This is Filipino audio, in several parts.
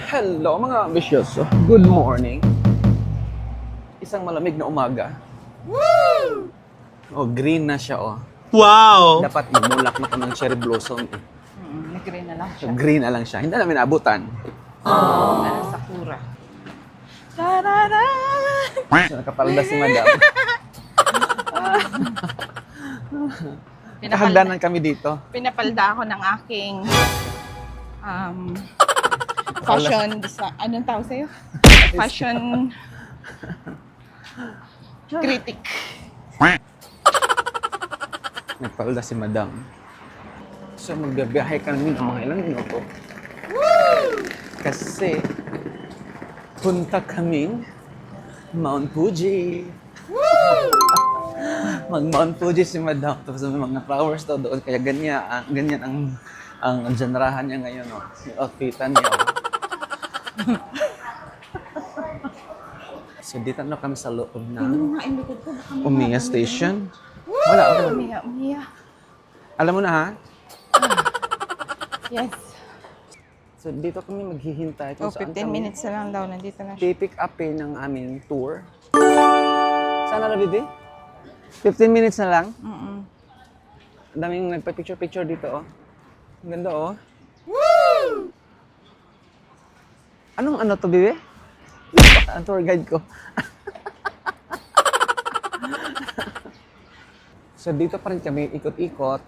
Hello mga ambisyoso. Good morning. Isang malamig na umaga. Woo! Oh, green na siya oh. Wow! Dapat mamulak na to ng cherry blossom. Nag-green na lang siya. Green na lang siya. Hindi namin abutan. Sakura. Tarara! So, nakapalda si madam. Nakahagdanan kami dito. Pinapalda ako ng aking fashion design. Anong tawag sa'yo? Fashion critic. Nagpalda si madam. So, magbibiyahe kami ng mga ilang minuto. Kasi, punta kaming Mount Fuji. Mag-Mount Fuji si madam. Tapos may mga flowers daw doon. Kaya ganyan ang generahan niya ngayon. Oh. Yung outfitan niya. Oh. So, dito na kami sa loob ng Umiya Station. Wala. Umiya. Alam mo na ha? Yes. So, dito kami maghihintay. Oh, Kung saan 15 kami minutes na lang daw. Nandito na siya. pick upin ng aming tour. Saan na, Bibi? 15 minutes na lang. Ang daming nagpa-picture-picture dito, oh. Ang ganda, oh. Woo! Anong ano to, Bibi? Ang tour guide ko. So, dito pa rin kami ikot-ikot.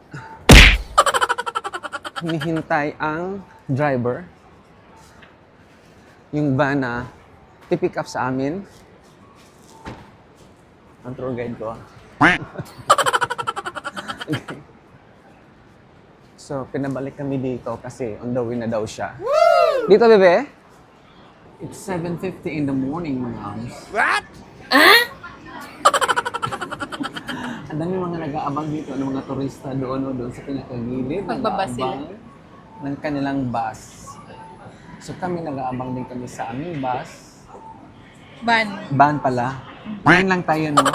Hinihintay ang driver. Yung van na pick up sa amin. Ang tour guide ko. Okay. So, pinabalik kami dito kasi on the way na daw siya. Woo! Dito, bebe? It's 7:50 in the morning, moms. What? Ang dami mga nag-aabang dito, ng mga turista doon sa pinakagilid. Pagbaba sila. Nag-aabang ng kanilang bus. So, kami nag-aabang din kami sa aming bus. Van pala. 9 lang tayo, no?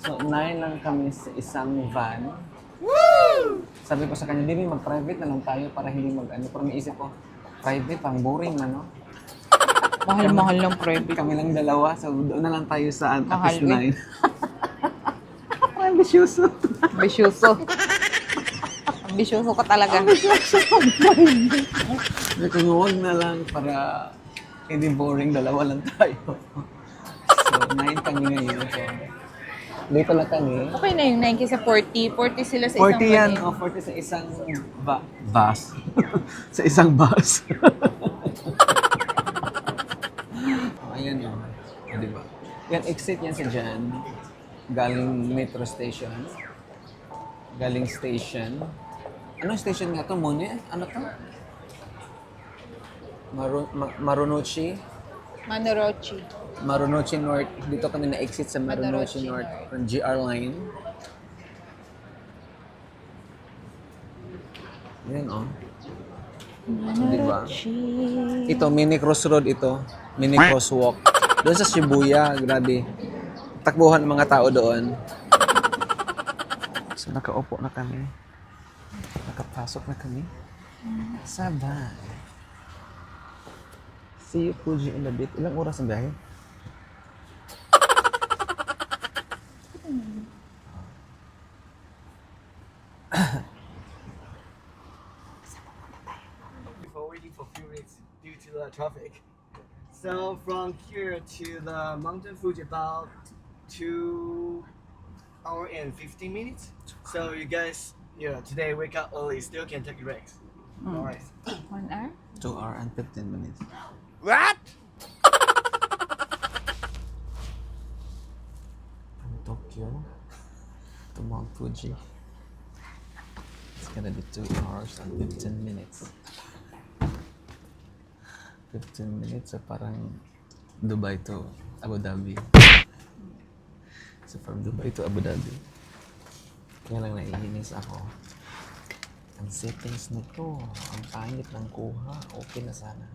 So, 9 lang kami sa isang van. Woo! Sabi ko sa kanya, Bibi, mag-private na lang tayo para hindi mag-ano. Pero may isip ko, private, pang boring, ano? Mahal-mahal ng private. Kami lang dalawa, so doon na lang tayo sa Mahal, Apis 9. Ambisyoso. Ambisyoso. Ambisyoso ka talaga. Nakunguwag na lang para hindi boring, dalawa lang tayo. So, 9 kami ngayon. So, dito lang kami. Okay na yung 9 sa 40. 40 sila sa 40 yan, isang o 40 sa isang bus. Sa isang bus. Ayan o. Di ba? Yan, exit yan sa dyan. Galing metro station. Galing station. Anong station nga to, Mone? Ano to? Marunouchi? Marunouchi North. Dito kami na-exit sa Marunouchi North. Ng GR line. Ayan o. Di ba? Ito, mini crossroad ito. Mini crosswalk. Doon sa Shibuya, grabe. Takbuhan ng mga tao doon. So, nakaupo na kami. Nakapasok na kami. Sabay. See you, Fuji, in a bit. Ilang oras ang biyahe? Before waiting for a few minutes due to the traffic. So from here to the mountain Fuji about 2 hours and 15 minutes. So you guys, today wake up early, still can take breaks. Alright. 1 hour? 2 hours and 15 minutes. What? From Tokyo to Mount Fuji. It's gonna be 2 hours and 15 minutes. 15 minutes, so parang Dubai to Abu Dhabi. So from Dubai to Abu Dhabi. Kaya lang naiinis ako. Ang settings nito, ang pangit ng kuha. Okay na sana.